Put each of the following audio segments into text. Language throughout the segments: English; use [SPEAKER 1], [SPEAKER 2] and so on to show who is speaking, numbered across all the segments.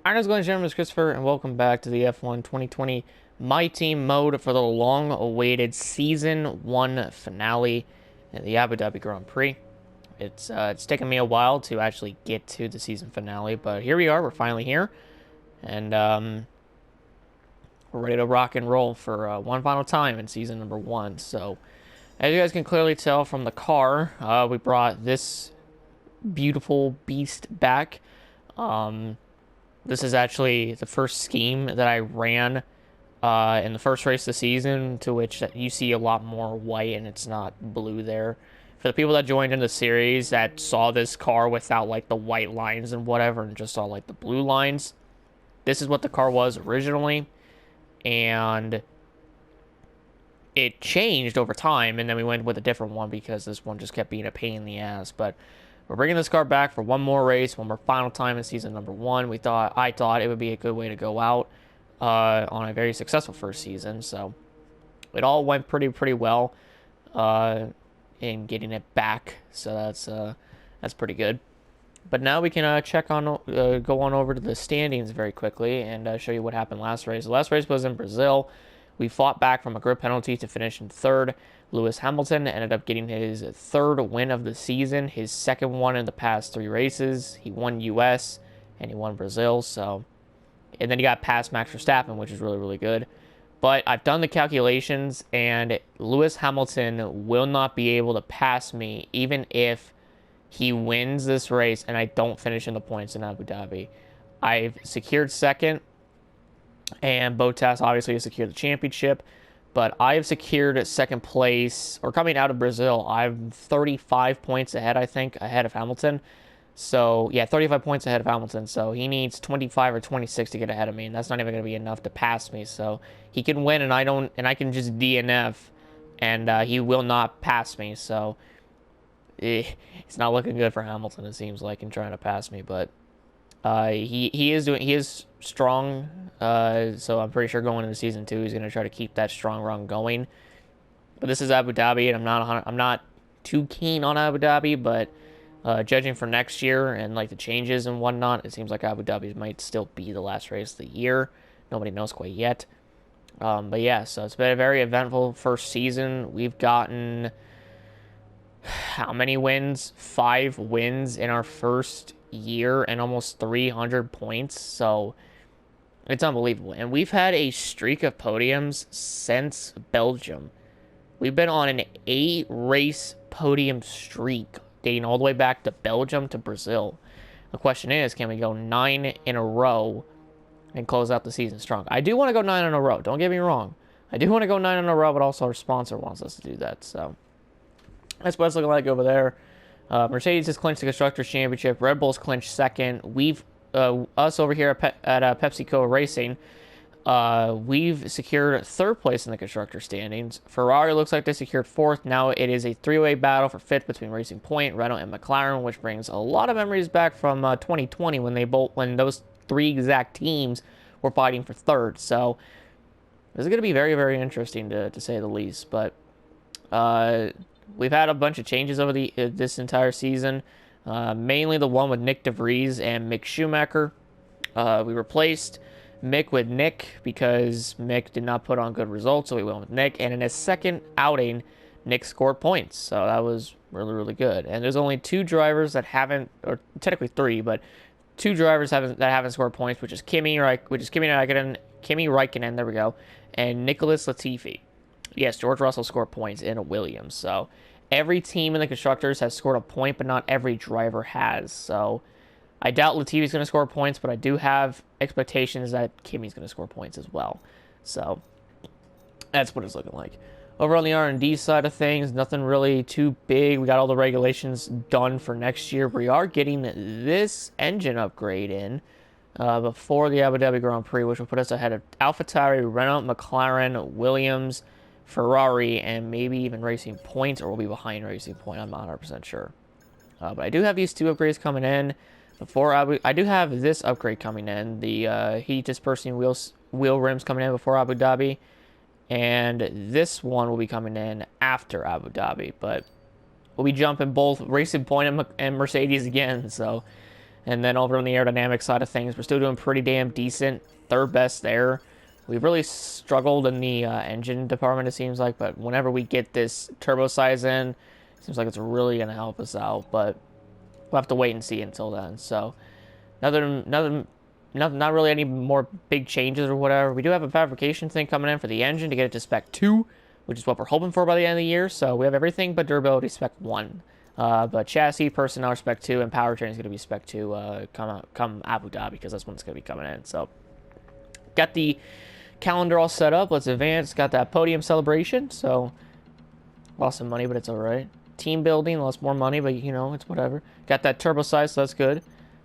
[SPEAKER 1] Alright, how's it going, gentlemen? It's Christopher, and welcome back to the F1 2020 My Team mode for the long-awaited Season 1 finale in the Abu Dhabi Grand Prix. It's taken me a while to actually get to the season finale, but here we are. We're finally here, and we're ready to rock and roll for one final time in Season number 1. So, as you guys can clearly tell from the car, we brought this beautiful beast back. This is actually the first scheme that I ran in the first race of the season, to which you see a lot more white and it's not blue there. For the people that joined in the series that saw this car without like the white lines and whatever and just saw like the blue lines, this is what the car was originally, and it changed over time, and then we went with a different one because this one just kept being a pain in the ass. But we're bringing this car back for one more race, one more final time in season number 1. I thought it would be a good way to go out on a very successful first season. So it all went pretty well in getting it back. So that's pretty good. But now we can go on over to the standings very quickly and show you what happened last race. The last race was in Brazil. We fought back from a grid penalty to finish in third. Lewis Hamilton ended up getting his third win of the season, his second one in the past 3 races. He won US and he won Brazil. And then he got past Max Verstappen, which is really good. But I've done the calculations, and Lewis Hamilton will not be able to pass me even if he wins this race and I don't finish in the points in Abu Dhabi. I've secured second, and Bottas obviously has secured the championship, but I have secured second place, or coming out of Brazil, I'm 35 points ahead, I think, ahead of Hamilton. So, yeah, 35 points ahead of Hamilton, so he needs 25 or 26 to get ahead of me, and that's not even going to be enough to pass me. So he can win, and I can just DNF, and he will not pass me. So it's not looking good for Hamilton, it seems like, in trying to pass me, but he is strong, so I'm pretty sure going into season 2 he's going to try to keep that strong run going. But this is Abu Dhabi, and I'm not too keen on Abu Dhabi, but judging for next year and like the changes and whatnot, it seems like Abu Dhabi might still be the last race of the year. Nobody knows quite yet. But yeah, so it's been a very eventful first season. We've gotten how many wins? 5 wins in our first year and almost 300 points. So it's unbelievable. And we've had a streak of podiums since Belgium. We've been on an 8-race podium streak dating all the way back to Belgium to Brazil. The question is, can we go 9 in a row and close out the season strong? I do want to go 9 in a row. Don't get me wrong. I do want to go 9 in a row, but also our sponsor wants us to do that. So that's what it's looking like over there. Mercedes has clinched the Constructors' Championship. Red Bull's clinched second. Us over here at PepsiCo Racing, we've secured third place in the Constructors' standings. Ferrari looks like they secured fourth. Now it is a 3-way battle for fifth between Racing Point, Renault, and McLaren, which brings a lot of memories back from 2020 when those 3 exact teams were fighting for third. So this is going to be very interesting to say the least. But we've had a bunch of changes over this entire season, mainly the one with Nick DeVries and Mick Schumacher. We replaced Mick with Nick because Mick did not put on good results, so we went with Nick. And in his second outing, Nick scored points, so that was really good. And there's only 2 drivers that haven't, or technically 3, but 2 drivers that haven't scored points, which is Kimi Raikkonen, there we go, and Nicholas Latifi. Yes, George Russell scored points in a Williams. So every team in the Constructors has scored a point, but not every driver has. So I doubt Latifi's going to score points, but I do have expectations that Kimi's going to score points as well. So that's what it's looking like. Over on the R&D side of things, nothing really too big. We got all the regulations done for next year. We are getting this engine upgrade in before the Abu Dhabi Grand Prix, which will put us ahead of AlphaTauri, Renault, McLaren, Williams, Ferrari, and maybe even Racing Point, or we'll be behind Racing Point. I'm not 100% sure. But I do have these 2 upgrades coming in. I do have this upgrade coming in, the heat dispersing wheel rims coming in before Abu Dhabi, and this one will be coming in after Abu Dhabi. But we'll be jumping both Racing Point and Mercedes again, so And then over on the aerodynamic side of things, we're still doing pretty damn decent. Third best there. We've really struggled in the engine department, it seems like, but whenever we get this turbo size in, it seems like it's really going to help us out, but we'll have to wait and see until then. So, not really any more big changes or whatever. We do have a fabrication thing coming in for the engine to get it to spec 2, which is what we're hoping for by the end of the year. So, we have everything but durability spec 1. But chassis, personnel are spec 2, and powertrain is going to be spec 2 come Abu Dhabi, because that's when it's going to be coming in. So, got the calendar all set up. Let's advance. Got that podium celebration. So, lost some money, but it's alright. Team building, lost more money, but you know, it's whatever. Got that turbo size, so that's good.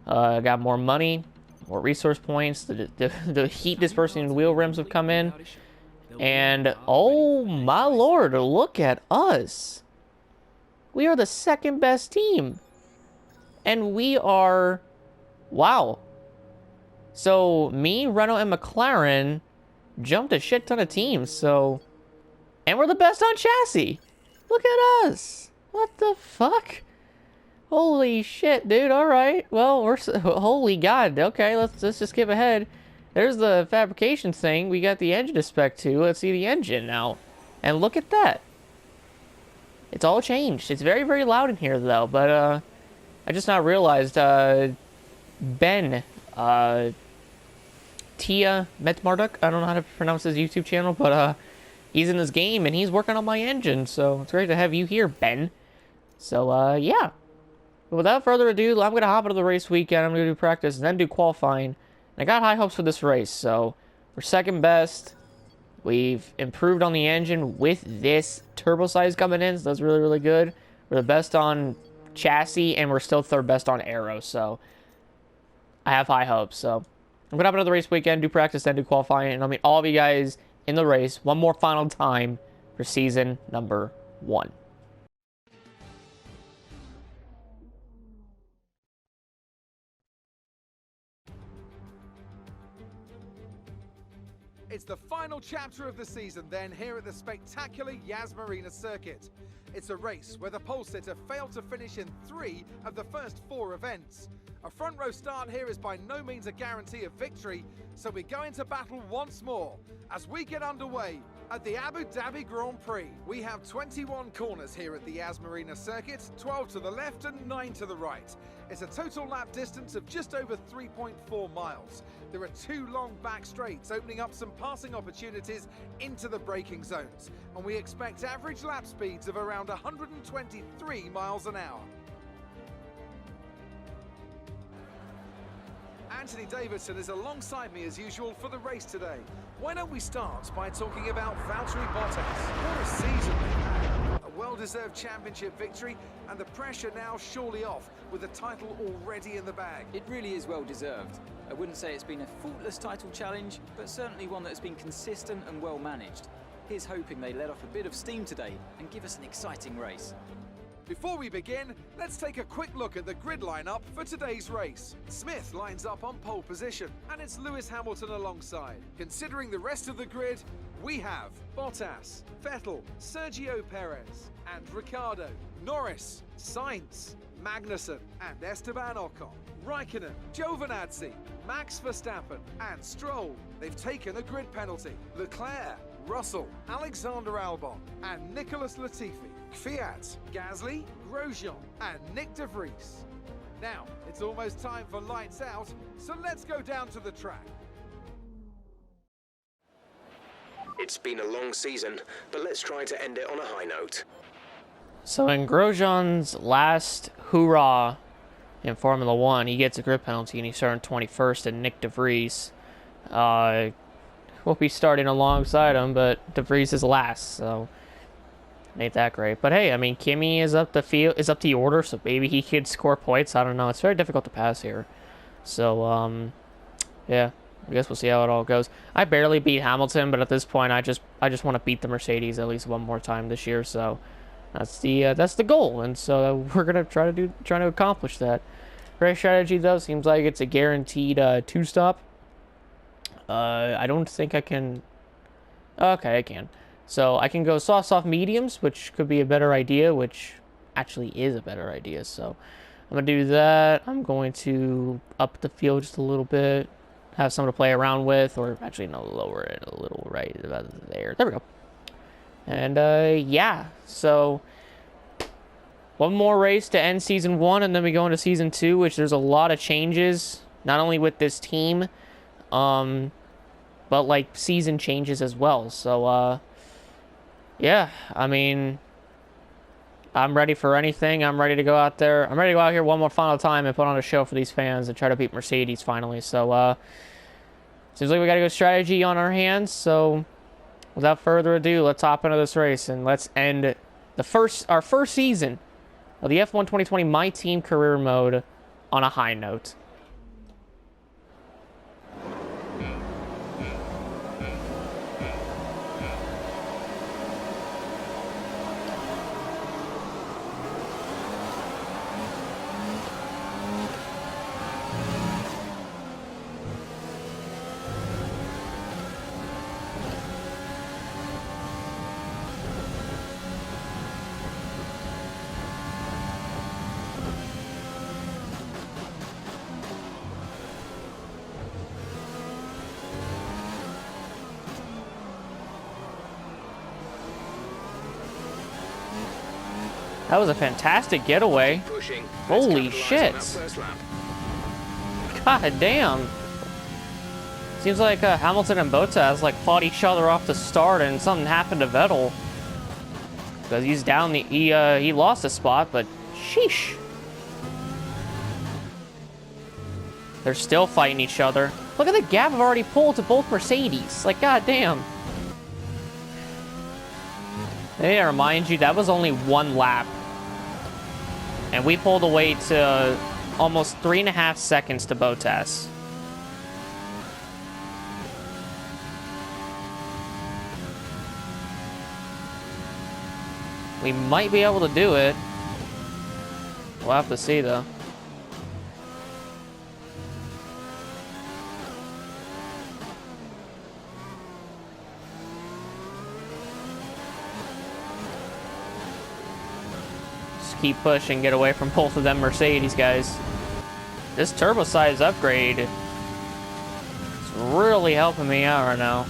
[SPEAKER 1] Got more money, more resource points. The heat dispersing wheel rims have come in. And, oh my lord, look at us. We are the second best team. And we are, wow. So, me, Renault, and McLaren jumped a shit ton of teams, so... And we're the best on chassis! Look at us! What the fuck? Holy shit, dude, alright. Well, we're... Holy god, okay, let's just skip ahead. There's the fabrication thing. We got the engine to spec 2. Let's see the engine now. And look at that. It's all changed. It's very, very loud in here, though, but, I just not realized, Ben, Tia Metmarduk, I don't know how to pronounce his YouTube channel, but he's in this game and he's working on my engine, so it's great to have you here, Ben. So yeah, but without further ado, I'm gonna hop into the race weekend. I'm gonna do practice and then do qualifying, and I got high hopes for this race. So we're second best. We've improved on the engine with this turbo size coming in, so that's really, really good. We're the best on chassis and we're still third best on aero, so I have high hopes. So I'm going to hop into the race weekend, do practice, then do qualifying, and I'll meet all of you guys in the race one more final time for season number 1.
[SPEAKER 2] It's the final chapter of the season then here at the spectacular Yas Marina circuit. It's a race where the pole sitter failed to finish in 3 of the first 4 events. A front row start here is by no means a guarantee of victory, so we go into battle once more as we get underway at the Abu Dhabi Grand Prix. We have 21 corners here at the Yas Marina circuit, 12 to the left and 9 to the right. It's a total lap distance of just over 3.4 miles. There are 2 long back straights opening up some passing opportunities into the braking zones, and we expect average lap speeds of around 123 miles an hour. Anthony Davidson is alongside me as usual for the race today. Why don't we start by talking about Valtteri Bottas? What a season they've had. A well-deserved championship victory, and the pressure now surely off with the title already in the bag.
[SPEAKER 3] It really is well-deserved. I wouldn't say it's been a faultless title challenge, but certainly one that has been consistent and well-managed. Here's hoping they let off a bit of steam today and give us an exciting race.
[SPEAKER 2] Before we begin, let's take a quick look at the grid lineup for today's race. Smith lines up on pole position, and it's Lewis Hamilton alongside. Considering the rest of the grid, we have Bottas, Vettel, Sergio Perez, and Ricciardo, Norris, Sainz, Magnussen, and Esteban Ocon, Raikkonen, Giovinazzi, Max Verstappen, and Stroll. They've taken a grid penalty. Leclerc, Russell, Alexander Albon, and Nicholas Latifi. Fiat, Gasly, Grosjean, and Nick de Vries. Now, it's almost time for lights out, so let's go down to the track.
[SPEAKER 4] It's been a long season, but let's try to end it on a high note.
[SPEAKER 1] So in Grosjean's last hurrah in Formula 1, he gets a grid penalty and he's starting 21st, and Nick de Vries will be starting alongside him, but de Vries is last, so ain't that great. But hey, I mean, Kimi is up the order, so maybe he could score points. I don't know. It's very difficult to pass here. So yeah, I guess we'll see how it all goes. I barely beat Hamilton, but at this point, I just want to beat the Mercedes at least one more time this year. So that's the goal, and so we're gonna try to accomplish that. Race strategy though seems like it's a guaranteed 2-stop. I don't think I can. Okay, I can. So I can go soft mediums, which could be a better idea, which actually is a better idea. So I'm going to do that. I'm going to up the field just a little bit. Have someone to play around with. Or actually, no, lower it a little right about there. There we go. And, yeah. So, one more race to end Season 1. And then we go into Season 2, which there's a lot of changes. Not only with this team, but, like, season changes as well. So, yeah. I mean, I'm ready for anything. I'm ready to go out there. I'm ready to go out here one more final time and put on a show for these fans and try to beat Mercedes finally. So, seems like we got a good strategy on our hands. So, without further ado, let's hop into this race and let's end our first season of the F1 2020 My Team Career Mode on a high note. That was a fantastic getaway. Holy shit. God damn. Seems like Hamilton and Bottas like fought each other off the start and something happened to Vettel. Because he's down he lost a spot, but sheesh. They're still fighting each other. Look at the gap I've already pulled to both Mercedes. Like, god damn. I need to remind you, that was only one lap. And we pulled away to almost 3.5 seconds to Bottas. We might be able to do it. We'll have to see, though. Keep pushing, get away from both of them Mercedes guys. This turbo size upgrade is really helping me out right now.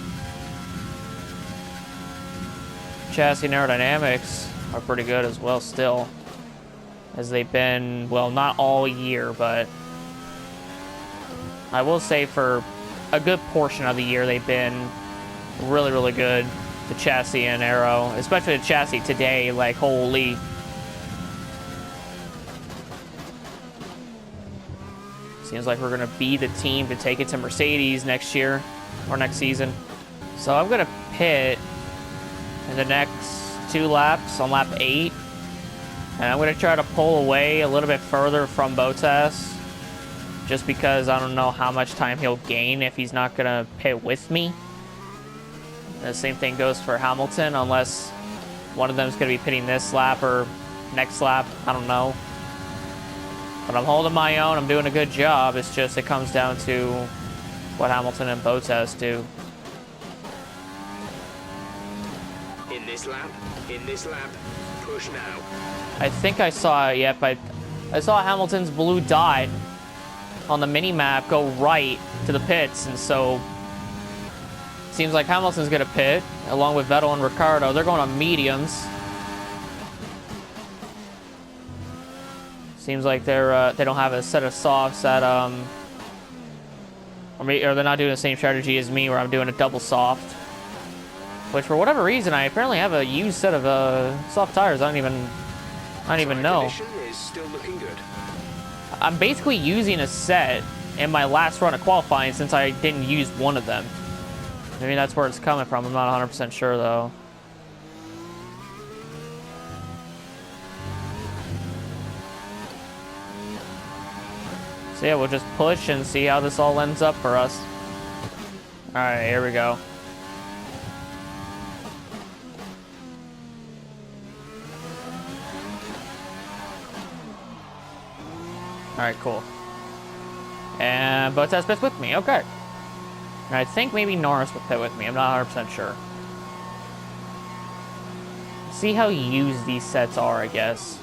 [SPEAKER 1] Chassis and aerodynamics are pretty good as well still, as they've been, well, not all year, but I will say for a good portion of the year they've been really, really good. The chassis and aero, especially the chassis today, like holy. Seems like we're going to be the team to take it to Mercedes next year, or next season. So I'm going to pit in the next 2 laps on lap 8. And I'm going to try to pull away a little bit further from Bottas. Just because I don't know how much time he'll gain if he's not going to pit with me. And the same thing goes for Hamilton, unless one of them is going to be pitting this lap or next lap. I don't know. But I'm holding my own. I'm doing a good job. It's just it comes down to what Hamilton and Bottas do.
[SPEAKER 4] In this lap, push now.
[SPEAKER 1] I think I saw it, yep. I saw Hamilton's blue dot on the mini-map go right to the pits, and so seems like Hamilton's going to pit, along with Vettel and Ricciardo. They're going on mediums. Seems like they don't have a set of softs that or they're not doing the same strategy as me, where I'm doing a double soft. Which for whatever reason I apparently have a used set of soft tires. I don't even know.
[SPEAKER 4] Is still looking good.
[SPEAKER 1] I'm basically using a set in my last run of qualifying since I didn't use one of them. Maybe that's where it's coming from. I'm not 100% sure though. So yeah, we'll just push and see how this all ends up for us. Alright, here we go. Alright, cool. And Bottas pits with me, okay. And I think maybe Norris will pit with me, I'm not 100% sure. See how used these sets are, I guess.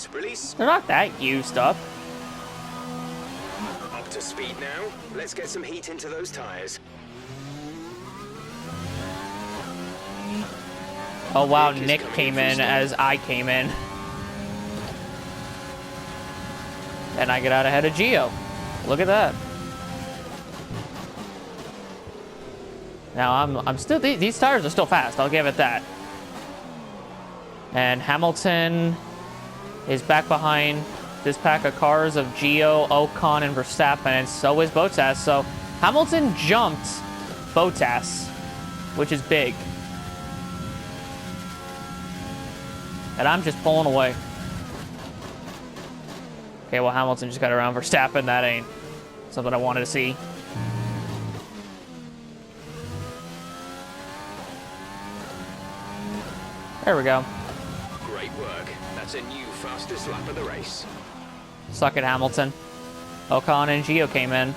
[SPEAKER 4] brakes. Release.
[SPEAKER 1] They're not that used up.
[SPEAKER 4] Up to speed now. Let's get some heat into those tires.
[SPEAKER 1] Oh wow,
[SPEAKER 4] Nick is
[SPEAKER 1] Nick
[SPEAKER 4] coming
[SPEAKER 1] came
[SPEAKER 4] in
[SPEAKER 1] in
[SPEAKER 4] from
[SPEAKER 1] as I came in. And I get out ahead of Gio. Look at that. Now I'm still, these tires are still fast, I'll give it that. And Hamilton is back behind this pack of cars of Gio, Ocon, and Verstappen, and so is Bottas. So Hamilton jumped Bottas, which is big. And I'm just pulling away. Okay, well, Hamilton just got around Verstappen. That ain't something I wanted to see. There we go.
[SPEAKER 4] Great work. That's a new fastest lap of the race.
[SPEAKER 1] Suck it, Hamilton. Ocon and Gio came in.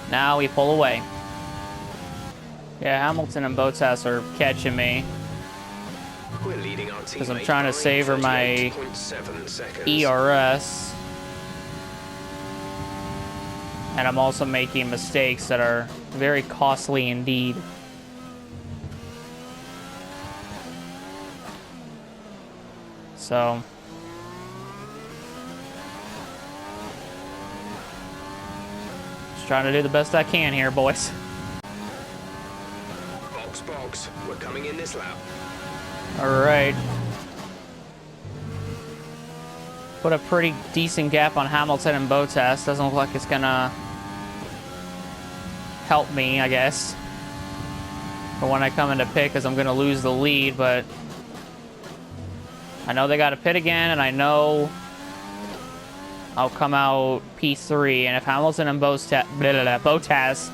[SPEAKER 1] Now we pull away. Yeah, Hamilton and Bottas are catching me.
[SPEAKER 4] We're leading our
[SPEAKER 1] Because I'm
[SPEAKER 4] teammate
[SPEAKER 1] trying to
[SPEAKER 4] by
[SPEAKER 1] savor my
[SPEAKER 4] 38.7 seconds.
[SPEAKER 1] ERS. And I'm also making mistakes that are very costly indeed. So just trying to do the best I can here, boys.
[SPEAKER 4] Box. We're coming in this lap.
[SPEAKER 1] Alright. Put a pretty decent gap on Hamilton and Bottas. Doesn't look like it's gonna help me, I guess. But when I come into pit, because I'm gonna lose the lead, but I know they got to pit again, and I know I'll come out P3. And if Hamilton and Bottas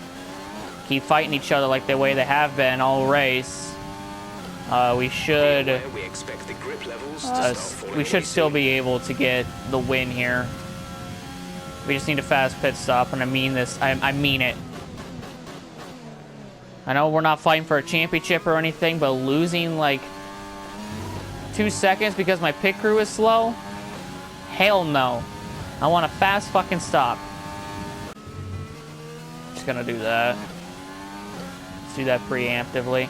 [SPEAKER 1] keep fighting each other like the way they have been all race, we should
[SPEAKER 4] expect the grip levels to start falling
[SPEAKER 1] we should
[SPEAKER 4] easy.
[SPEAKER 1] still be able to get the win here. We just need a fast pit stop, and I mean this. I mean it. I know we're not fighting for a championship or anything, but losing like 2 seconds because my pit crew is slow? Hell no. I want a fast fucking stop. Just gonna do that. Let's do that preemptively.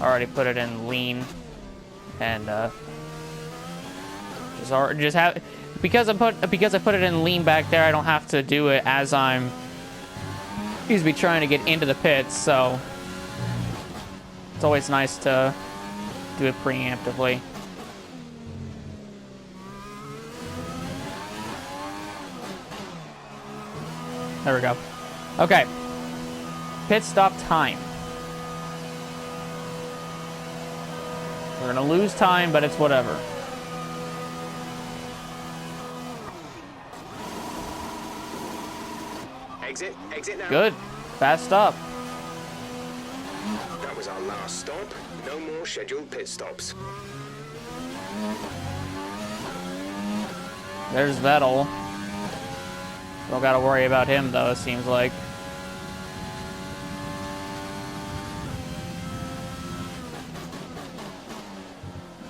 [SPEAKER 1] Already put it in lean. And just have, because I put it in lean back there, I don't have to do it as I'm trying to get into the pits, so it's always nice to do it preemptively. There we go. Okay. Pit stop time. We're gonna lose time, but it's whatever.
[SPEAKER 4] Exit now.
[SPEAKER 1] Good. Fast stop.
[SPEAKER 4] That was our last stop. No more scheduled pit stops.
[SPEAKER 1] There's Vettel. Don't gotta worry about him, though, it seems like.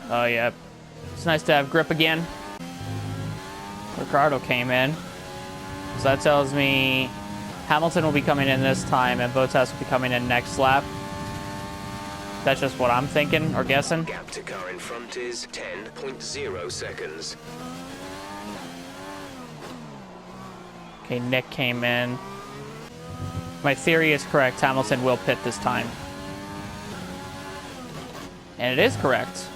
[SPEAKER 1] Oh, yeah. It's nice to have grip again. Ricardo came in. So that tells me Hamilton will be coming in this time and Bottas will be coming in next lap. That's just what I'm thinking or guessing.
[SPEAKER 4] Gap to car in front is 10.0 seconds.
[SPEAKER 1] Okay, Nick came in. My theory is correct. Hamilton will pit this time. And it is correct.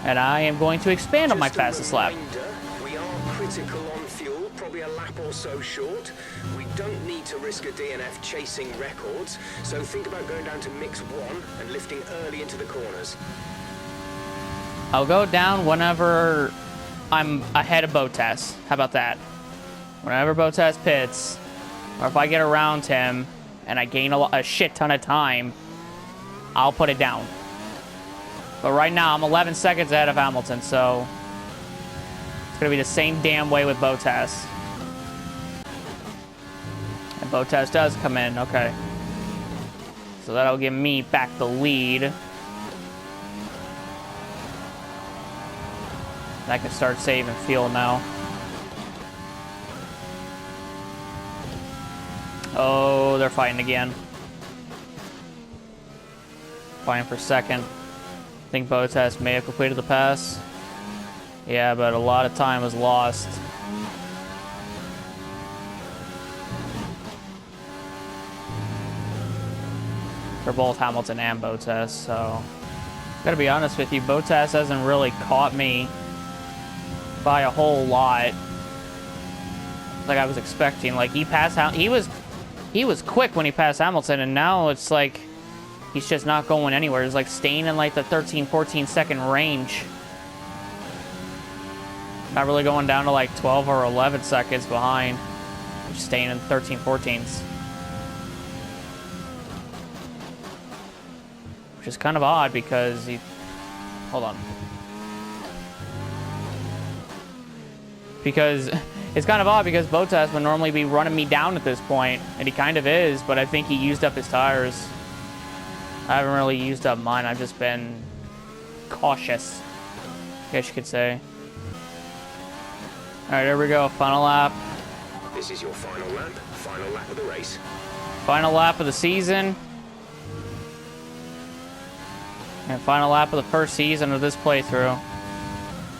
[SPEAKER 1] And I am going to expand on my fastest lap.
[SPEAKER 4] We are critical on fuel, probably a lap or so short. We don't need to risk a DNF chasing records, so think about going down to mix 1 and lifting early into the corners.
[SPEAKER 1] I'll go down whenever I'm ahead of Bottas. How about that? Whenever Bottas pits, or if I get around him and I gain a shit ton of time, I'll put it down. But right now, I'm 11 seconds ahead of Hamilton, so it's going to be the same damn way with Bottas. And Bottas does come in. Okay. So that'll give me back the lead. I can start saving fuel now. Oh, they're fighting again. Fighting for second. I think Bottas may have completed the pass. Yeah, but a lot of time was lost. For both Hamilton and Bottas, so... Gotta be honest with you, Bottas hasn't really caught me by a whole lot. Like I was expecting. Like he was quick when he passed Hamilton, and now it's like he's just not going anywhere. He's like staying in like the 13-14 second range. Not really going down to like 12 or 11 seconds behind. Just staying in 13-14s. Which is kind of odd because he... Hold on. Because it's kind of odd because Bottas would normally be running me down at this point, and he kind of is, but I think he used up his tires. I haven't really used up mine. I've just been cautious, I guess you could say. All right, here we go. Final lap.
[SPEAKER 4] This is your final lap. Final lap of the race.
[SPEAKER 1] Final lap of the season. And final lap of the first season of this playthrough.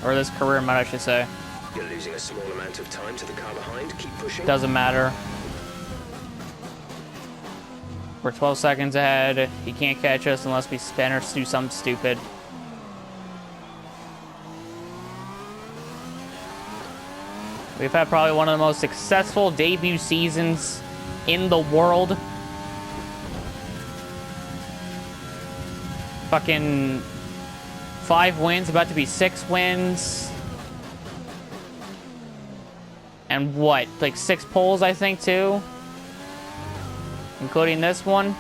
[SPEAKER 1] Or this career mode, I should say.
[SPEAKER 4] You're losing a small amount of time to the car behind. Keep pushing.
[SPEAKER 1] Doesn't matter. We're 12 seconds ahead. He can't catch us unless we spin or do something stupid. We've had probably one of the most successful debut seasons in the world. Fucking 5 wins, about to be 6 wins. And what, like 6 poles, I think, too? Including this one.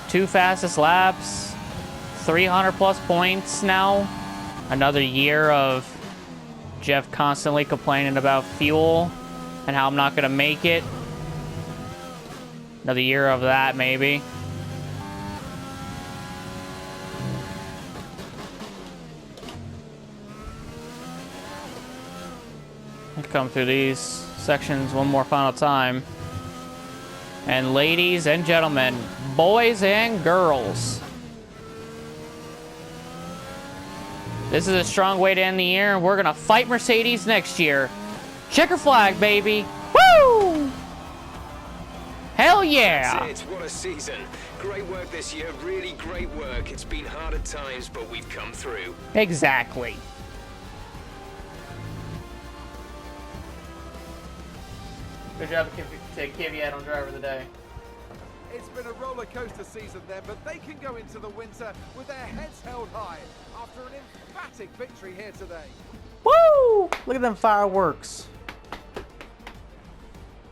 [SPEAKER 1] 2 fastest laps. 300 plus points now. Another year of Jeff constantly complaining about fuel and how I'm not going to make it. Another year of that, maybe. I'll come through these sections one more final time. And ladies and gentlemen, boys and girls, this is a strong way to end the year, and we're going to fight Mercedes next year. Checker flag, baby. Woo! Hell yeah!
[SPEAKER 4] That's it. What a season. Great work this year. Really great work. It's been hard at times, but we've come through.
[SPEAKER 1] Exactly. Good job to Kvyat on Driver of the Day.
[SPEAKER 2] It's been a roller coaster season then, but they can go into the winter with their heads held high after an emphatic victory here today.
[SPEAKER 1] Woo! Look at them fireworks.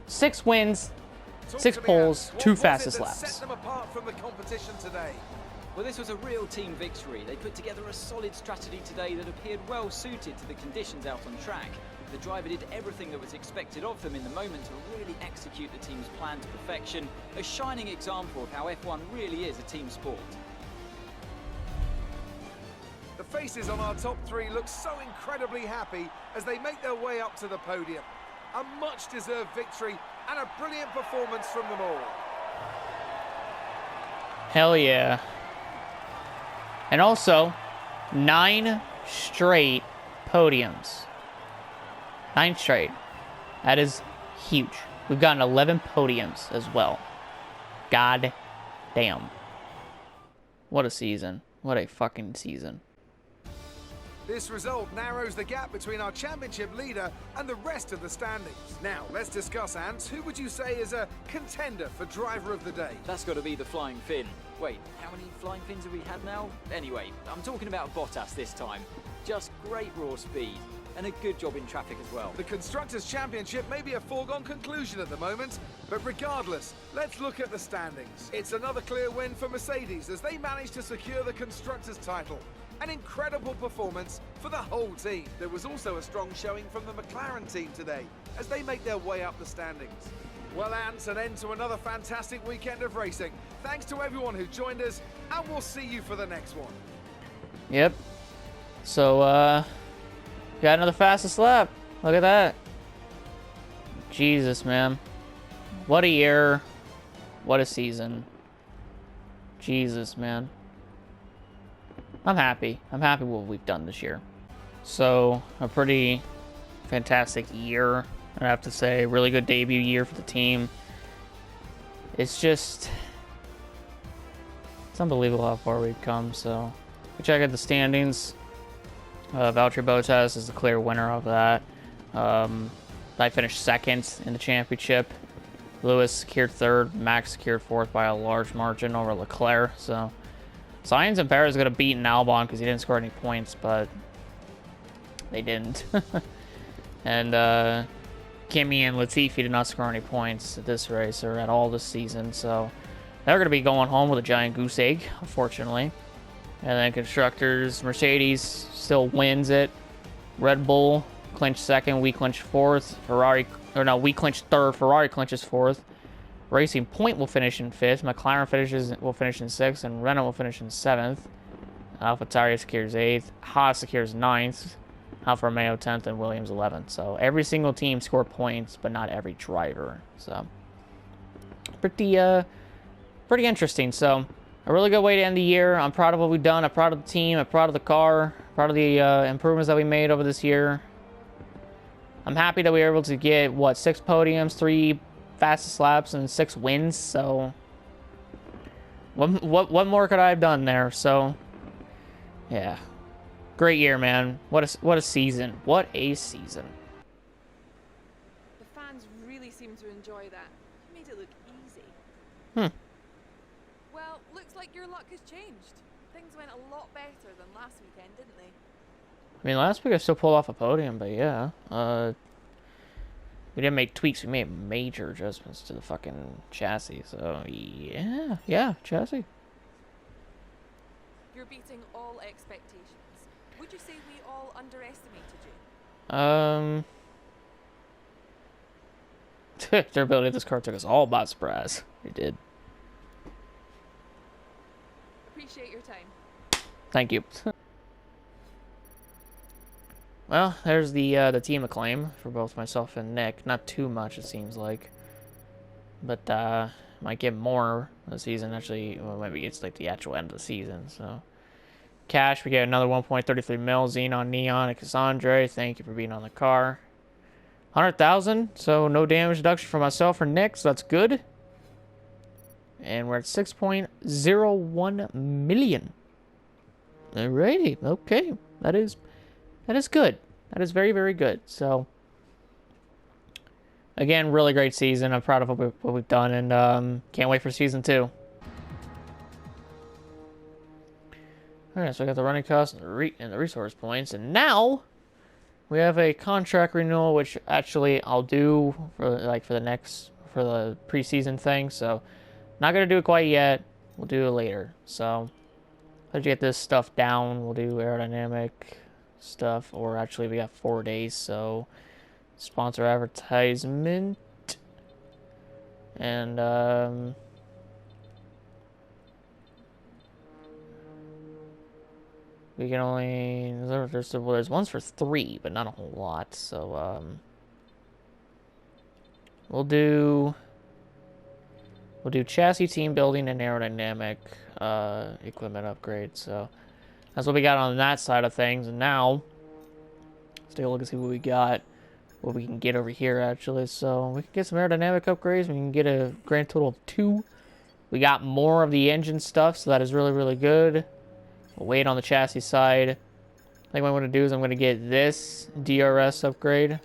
[SPEAKER 1] 6 wins, 6 poles, 2 fastest laps.
[SPEAKER 2] Set them apart from the competition today.
[SPEAKER 3] Well, this was a real team victory. They put together a solid strategy today that appeared well suited to the conditions out on track. The driver did everything that was expected of them in the moment to really execute the team's plan to perfection. A shining example of how F1 really is a team sport.
[SPEAKER 2] The faces on our top 3 look so incredibly happy as they make their way up to the podium. A much-deserved victory and a brilliant performance from them all.
[SPEAKER 1] Hell yeah. And also, 9 straight podiums. 9 straight. That is huge. We've gotten 11 podiums as well. God damn. What a season. What a fucking season.
[SPEAKER 2] This result narrows the gap between our championship leader and the rest of the standings. Now, let's discuss, Ant. Who would you say is a contender for driver of the day?
[SPEAKER 3] That's got to be the Flying Finn. Wait, how many Flying Fins have we had now? Anyway, I'm talking about Bottas this time. Just great raw speed. And a good job in traffic as well.
[SPEAKER 2] The Constructors' Championship may be a foregone conclusion at the moment, but regardless, let's look at the standings. It's another clear win for Mercedes as they managed to secure the Constructors' title. An incredible performance for the whole team. There was also a strong showing from the McLaren team today as they make their way up the standings. Well, Ant, an end to another fantastic weekend of racing. Thanks to everyone who joined us, and we'll see you for the next one.
[SPEAKER 1] Yep. So, got another fastest lap. Look at that. Jesus, man. What a year. What a season. Jesus, man. I'm happy. I'm happy with what we've done this year. So, a pretty fantastic year, I have to say. Really good debut year for the team. It's just... it's unbelievable how far we've come, so... we check out the standings. Valtteri Bottas is the clear winner of that. I finished second in the championship. Lewis secured third. Max secured fourth by a large margin over Leclerc. So, Sainz and Perez going to beat Albon because he didn't score any points, but they didn't. And Kimi and Latifi did not score any points at this race or at all this season. So, they're going to be going home with a giant goose egg, unfortunately. And then constructors, Mercedes still wins it. Red Bull clinched second, we clinched fourth. We clinched third, Ferrari clinches fourth. Racing Point will finish in fifth. McLaren will finish in sixth, and Renault will finish in seventh. AlphaTauri secures eighth. Haas secures ninth. Alfa Romeo 10th, and Williams 11th. So every single team scored points, but not every driver. So pretty interesting. So a really good way to end the year. I'm proud of what we've done. I'm proud of the team. I'm proud of the car. Proud of the improvements that we made over this year. I'm happy that we were able to get, 6 podiums, 3 fastest laps, and 6 wins. So, what more could I have done there? So, yeah, great year, man. What a season. What a season.
[SPEAKER 5] The fans really seem to enjoy that. You made it look easy. Well, looks like your luck has changed. Things went a lot better than last weekend, didn't they?
[SPEAKER 1] I mean, last week I still pulled off a podium, but yeah. We didn't make tweaks. We made major adjustments to the fucking chassis. So, yeah, chassis.
[SPEAKER 5] You're beating all expectations. Would you say we all underestimated you?
[SPEAKER 1] Durability of this car took us all by surprise. It did.
[SPEAKER 5] Appreciate your time.
[SPEAKER 1] Thank you. Well, there's the team acclaim for both myself and Nick. Not too much, it seems like. But, might get more this season. Actually, well, maybe it's like the actual end of the season, so. Cash, we get another 1.33 mil. Xenon, Neon, and Cassandre. Thank you for being on the car. 100,000, so no damage deduction for myself or Nick, so that's good. And we're at 6.01 million. Alrighty, okay. That is good. That is very, very good. So, again, really great season. I'm proud of what we've done, and can't wait for season 2. Alright, so we got the running costs and the resource points, and now we have a contract renewal, which actually I'll do for the preseason thing. So, not gonna do it quite yet. We'll do it later. So, let's get this stuff down. We'll do aerodynamic stuff, or actually we got 4 days, so sponsor advertisement, and we can only, there's ones for 3, but not a whole lot, so we'll do chassis, team building, and aerodynamic equipment upgrade. So that's what we got on that side of things. And now, let's take a look and see what we got, what we can get over here, actually. So we can get some aerodynamic upgrades. We can get a grand total of 2. We got more of the engine stuff, so that is really, really good. We'll wait on the chassis side. I think what I'm going to do is I'm going to get this DRS upgrade.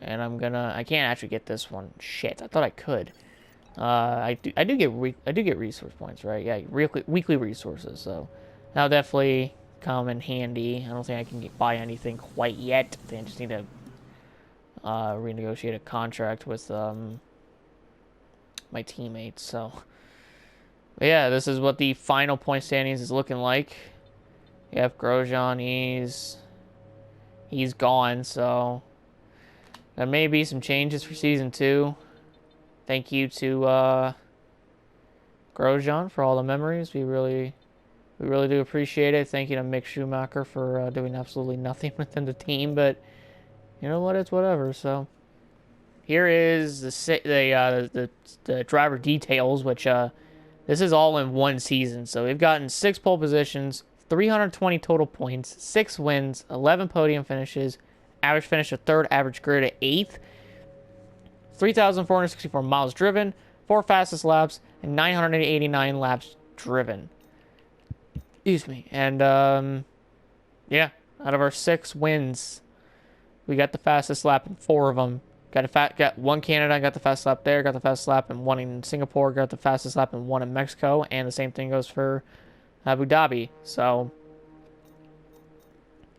[SPEAKER 1] And I can't actually get this one. Shit, I thought I could. I do get resource points, right? Yeah, weekly resources, so that'll definitely come in handy. I don't think I can buy anything quite yet. I think I just need to renegotiate a contract with my teammates. So, but yeah, this is what the final point standings is looking like. You have Grosjean, he's gone, so there may be some changes for season 2. thank you to Grosjean for all the memories. We really do appreciate it. Thank you to Mick Schumacher for doing absolutely nothing within the team, but you know what? It's whatever. So here is the driver details, which this is all in one season. So we've gotten 6 pole positions, 320 total points, 6 wins, 11 podium finishes, average finish of 3rd, average grid at 8th, 3,464 miles driven, 4 fastest laps, and 989 laps driven. Excuse me. And yeah, out of our 6 wins, we got the fastest lap in 4 of them. Got one Canada, got the fastest lap there, got the fastest lap in 1 in Singapore, got the fastest lap in 1 in Mexico, and the same thing goes for Abu Dhabi. So,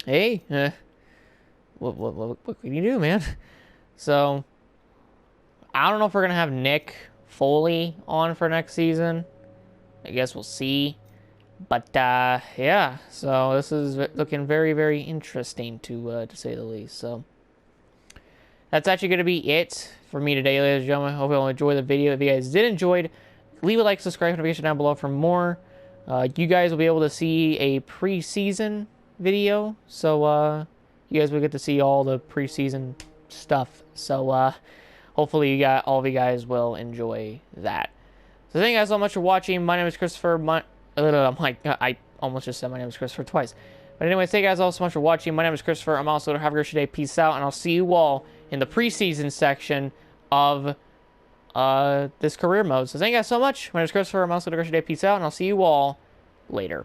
[SPEAKER 1] hey, what can you do, man? So, I don't know if we're gonna have Nick Foley on for next season. I guess we'll see. But yeah, so this is looking very, very interesting to say the least. So that's actually going to be it for me today, ladies and gentlemen. I hope you all enjoyed the video. If you guys did enjoy, leave a like, subscribe, notification down below for more. You guys will be able to see a preseason video, so you guys will get to see all the preseason stuff. So hopefully all of you guys will enjoy that. So thank you guys so much for watching. My name is Christopher. I almost just said my name is Christopher twice. But anyways, thank you guys all so much for watching. My name is Christopher. I'm also have a great day. Peace out, and I'll see you all in the preseason section of this career mode. So thank you guys so much. My name is Christopher. I'm also have a great day. Peace out, and I'll see you all later.